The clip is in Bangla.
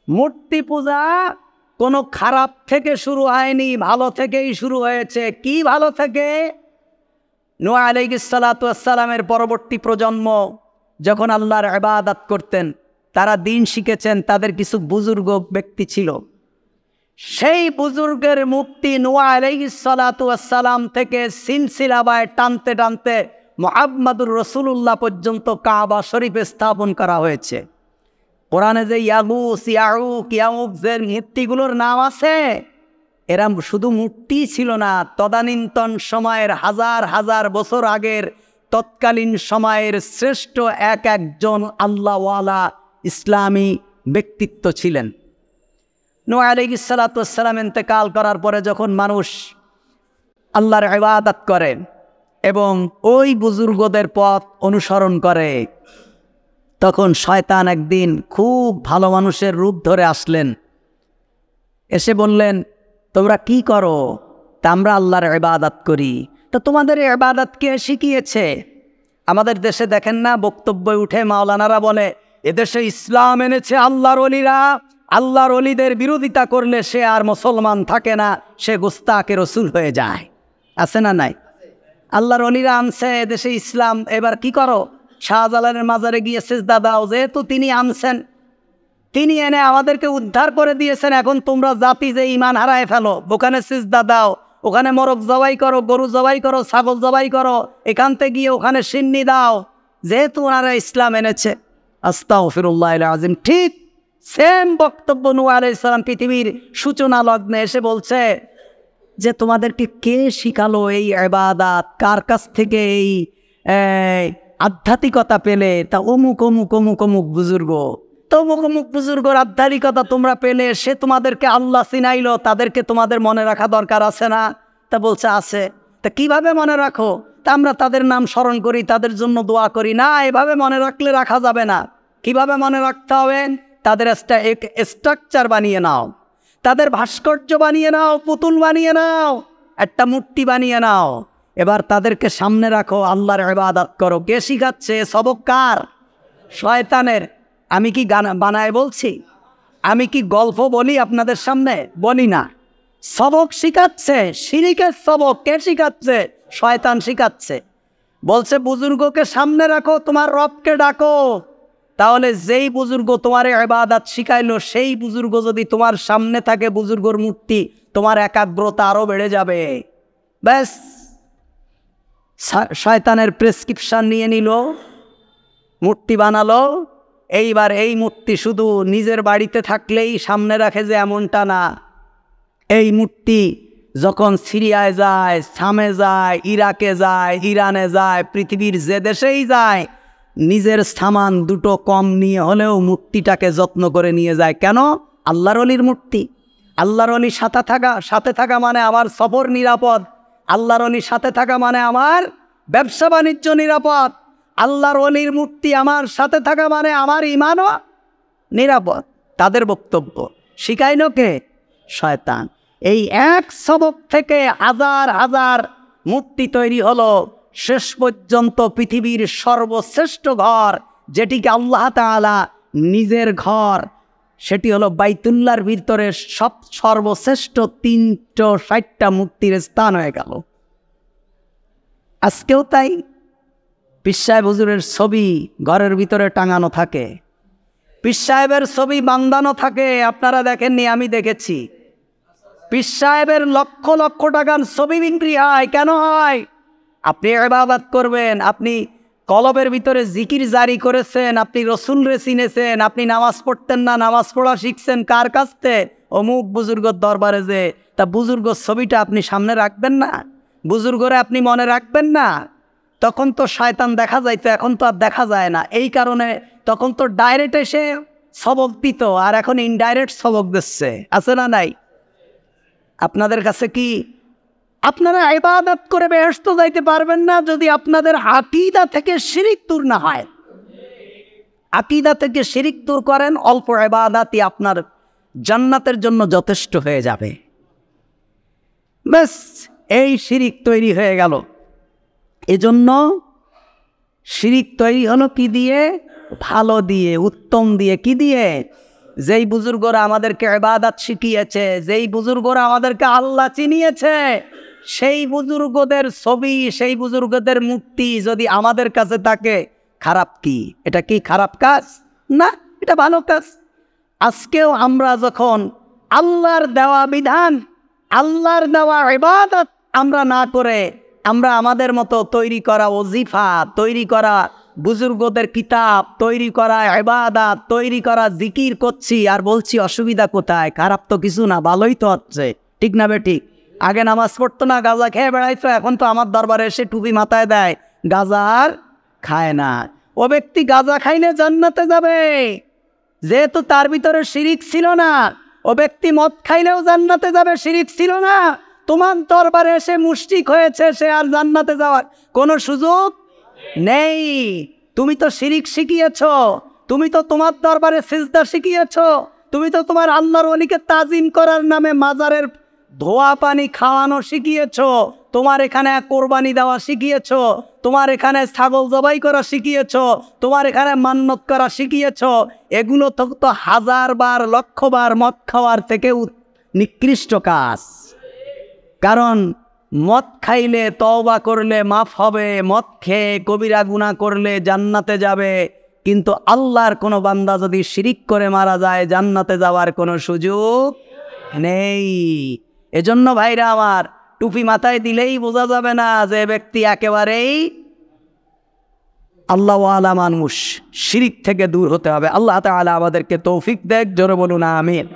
মূর্তি পূজা কোনো খারাপ থেকে শুরু হয়নি, ভালো থেকেই শুরু হয়েছে। কি ভালো থেকে? নূহ আলাইহিস সালাতু ওয়াস সালামের পরবর্তী প্রজন্ম যখন আল্লাহর ইবাদত করতেন, তারা দিন শিখেছেন, তাদের কিছু বুজুর্গ ব্যক্তি ছিল। সেই বুজুর্গের মূর্তি নূহ আলাইহিস সালাতু ওয়াস সালাম থেকে সিলসিলাবায় টানতে টানতে মুহাম্মদুর রাসূলুল্লাহ পর্যন্ত কাবা শরীফে স্থাপন করা হয়েছে। কোরআনে যে ইয়াগুস, ইয়াউক, ইয়াউকদের মূর্তিগুলোর নাম আছে, এরা শুধু মূর্তি ছিল না, তদানীন্তন সময়ের হাজার হাজার বছর আগের তৎকালীন সময়ের শ্রেষ্ঠ একজন আল্লাহওয়ালা ইসলামী ব্যক্তিত্ব ছিলেন। নূহ আলাইহিস সালাতু ওয়াস সালাম ইন্তেকাল করার পরে যখন মানুষ আল্লাহর ইবাদত করে এবং ওই বুজুর্গদের পথ অনুসরণ করে, তখন শয়তান একদিন খুব ভালো মানুষের রূপ ধরে আসলেন। এসে বললেন, তোমরা কি করো? তা আমরা আল্লাহর ইবাদত করি। তো তোমাদের ইবাদত কে শিখিয়েছে? আমাদের দেশে দেখেন না, বক্তব্য উঠে মাওলানারা বলে, এদেশে ইসলাম এনেছে আল্লাহর ওলিরা, আল্লাহর ওলিদের বিরোধিতা করলে সে আর মুসলমান থাকে না, সে গুস্তাকে রসুল হয়ে যায়। আছে না নাই? আল্লাহর ওলিরা আনছে এদেশে ইসলাম, এবার কি করো? শাহজালালের মাজারে গিয়ে সিজদা দাও। যেহেতু তিনি আনছেন, তিনি এনে আমাদেরকে উদ্ধার করে দিয়েছেন, এখন তোমরা জাতি যে ইমান হারায় ফেলো, ওখানে সিজদা দাও, ওখানে মোরগ জবাই করো, গরু জবাই করো, ছাগল জবাই করো, এখান থেকে গিয়ে ওখানে সিন্নি দাও, যেহেতু ওনারা ইসলাম এনেছে। আস্তাগফিরুল্লাহিল আযীম। ঠিক সেম বক্তব্য নূহ আলাইহিস সালাম পৃথিবীর সূচনা লগ্নে এসে বলছে যে তোমাদেরকে কে শিখালো এই ইবাদত, কার কাছ থেকে এই আধ্যাত্মিকতা পেলে? তা অমুক অমুক অমুক অমুক বুজুর্গ। তো অমুক অমুক বুজুর্গর আধ্যাত্মিকতা তোমরা পেলে, সে তোমাদেরকে আল্লাহ চিনাইলো, তাদেরকে তোমাদের মনে রাখা দরকার আছে না? তা বলছে আছে। তা কিভাবে মনে রাখো? তা আমরা তাদের নাম স্মরণ করি, তাদের জন্য দোয়া করি। না, এভাবে মনে রাখলে রাখা যাবে না। কিভাবে মনে রাখতে হবে? তাদের স্ট্রাকচার বানিয়ে নাও, তাদের ভাস্কর্য বানিয়ে নাও, পুতুল বানিয়ে নাও, একটা মূর্তি বানিয়ে নাও। এবার তাদেরকে সামনে রাখো, আল্লাহর ইবাদত করো। কে শিখাচ্ছে? সবক কার? শয়তানের। আমি কি গান বানায় বলছি? আমি কি গল্প বলি আপনাদের সামনে? বলি না। সবক শিখাচ্ছে, শিরিকের সবক। কে শিখাচ্ছে? শয়তান শিখাচ্ছে। বলছে বুজুর্গকে সামনে রাখো, তোমার রবকে ডাকো। তাহলে যেই বুজুর্গ তোমার ইবাদত শিখাইলো, সেই বুজুর্গ যদি তোমার সামনে থাকে, বুজুর্গর মূর্তি, তোমার একাগ্রতা আরো বেড়ে যাবে। ব্যাস, শয়তানের প্রেসক্রিপশন নিয়ে নিল, মূর্তি বানালো। এইবার এই মূর্তি শুধু নিজের বাড়িতে থাকলেই সামনে রাখে যে এমনটা না। এই মূর্তি যখন সিরিয়ায় যায়, শামে যায়, ইরাকে যায়, ইরানে যায়, পৃথিবীর যে দেশেই যায়, নিজের সামান দুটো কম নিয়ে হলেও মূর্তিটাকে যত্ন করে নিয়ে যায়। কেন? আল্লাহর ওলির মূর্তি। আল্লাহর ওলির সাথে থাকা মানে আমার সফর নিরাপদ। আল্লাহর ওলির সাথে থাকা মানে আমার ব্যবসা বাণিজ্য নিরাপদ। আল্লাহর ওলির মূর্তি আমার সাথে থাকা মানে আমার ইমানও নিরাপদ। তাদের বক্তব্য শিখাইল কে? শয়তান। এই এক সবক থেকে হাজার হাজার মূর্তি তৈরি হলো। শেষ পর্যন্ত পৃথিবীর সর্বশ্রেষ্ঠ ঘর, যেটিকে আল্লাহ তাআলা নিজের ঘর, সেটি হলো বাইতুল্লাহর ভিতরে সর্বশ্রেষ্ঠ 360টা মূর্তির স্থান হয়ে গেল। আজকেও তাই। পীর সাহেব হুজুরের ছবি ঘরের ভিতরে টাঙানো থাকে, পীর সাহেবের ছবি বাঁধানো থাকে। আপনারা দেখেননি? আমি দেখেছি। পীর সাহেবের লক্ষ লক্ষ টাকার ছবি বিক্রি হয়। কেন হয়? আপনি ইবাদত করবেন, আপনি কলবের ভিতরে জিকির জারি করেছেন, আপনি রসুলরে চিনেছেন, আপনি নামাজ পড়তেন না, নামাজ পড়া শিখছেন কার কাছ থেকে? অমুক বুজুর্গর দরবারে যে। তা বুজুর্গর ছবিটা আপনি সামনে রাখবেন না? বুজুর্গরে আপনি মনে রাখবেন না? তখন তো শয়তান দেখা যাইতো, এখন তো আর দেখা যায় না। এই কারণে তখন তো ডাইরেক্ট এসে সবক দিত, আর এখন ইনডাইরেক্ট সবক দিচ্ছে। আছে না নাই? আপনাদের কাছে কি আপনারা ইবাদত করে বেহেশত যাইতে পারবেন না যদি আপনাদের আকীদা থেকে শিরিক দূর না হয়? আকীদা থেকে শিরিক দূর করেন, অল্প ইবাদতই আপনার জান্নাতের জন্য যথেষ্ট হয়ে যাবে। ব্যাস, এই শিরিক তৈরি হয়ে গেল। এজন্য শিরিক তৈরি হলো কি দিয়ে? ভালো দিয়ে, উত্তম দিয়ে। কি দিয়ে? যেই বুজুর্গরা আমাদেরকে ইবাদত শিখিয়েছে, যেই বুজুর্গরা আমাদেরকে আল্লাহ চিনিয়েছে, সেই বুজুর্গদের ছবি, সেই বুজুর্গদের মূর্তি যদি আমাদের কাছে থাকে, খারাপ কি? এটা কি খারাপ কাজ? না, এটা ভালো কাজ। আজকেও আমরা যখন আল্লাহর দেওয়া বিধান, আল্লাহর দেওয়া ইবাদত আমরা না করে আমরা আমাদের মতো তৈরি করা ওজিফা, তৈরি করা বুজুর্গদের কিতাব, তৈরি করা ইবাদত, তৈরি করা জিকির করছি আর বলছি অসুবিধা কোথায়? খারাপ তো কিছু না, ভালোই তো হচ্ছে। ঠিক না বেঠিক? আগে নামাজ পড়তো না, গাঁজা খেয়ে বেড়াইতো, এখন তো আমার দরবারে এসে টুপি মাথায় দেয়, গাঁজা আর খায় না। ও ব্যক্তি গাঁজা খাইলে জান্নাতে যাবে, যেহেতু তার ভিতরে শিরিক ছিল না। ও ব্যক্তি মদ খাইলেও জান্নাতে যাবে, শিরিক ছিল না। তোমার দরবারে এসে মুশরিক হয়েছে, সে আর জান্নাতে যাওয়ার কোনো সুযোগ নেই। তুমি তো শিরিক শিখিয়েছ, তুমি তো তোমার দরবারে সিজদা শিখিয়েছ, তুমি তো তোমার আল্লাহর ওলিকে তাজিম করার নামে মাজারের ধোয়া পানি খাওয়ানো শিখিয়েছ, তোমার এখানে কোরবানি দেওয়া শিখিয়েছ, তোমার এখানে ছাগল জবাই করা শিখিয়েছ, তোমার এখানে মান্নত করা শিখিয়েছ। এগুলো তো হাজারবার লক্ষবার মদ খাওয়ার থেকে নিকৃষ্ট কাজ। কারণ মদ খাইলে তওবা করলে মাফ হবে, মদ খেয়ে কবিরা গুনাহ করলে জান্নাতে যাবে, কিন্তু আল্লাহর কোনো বান্দা যদি শিরিক করে মারা যায়, জান্নাতে যাওয়ার কোনো সুযোগ নেই। এজন্য ভাইরা আমার, টুপি মাথায় দিলেই বোঝা যাবে না যে ব্যক্তি একেবারেই আল্লাহ ওয়ালা মানুষ। শিরিক থেকে দূর হতে হবে। আল্লাহ তাআলা আমাদেরকে তৌফিক দেখ, জোরে বলুন আমিন।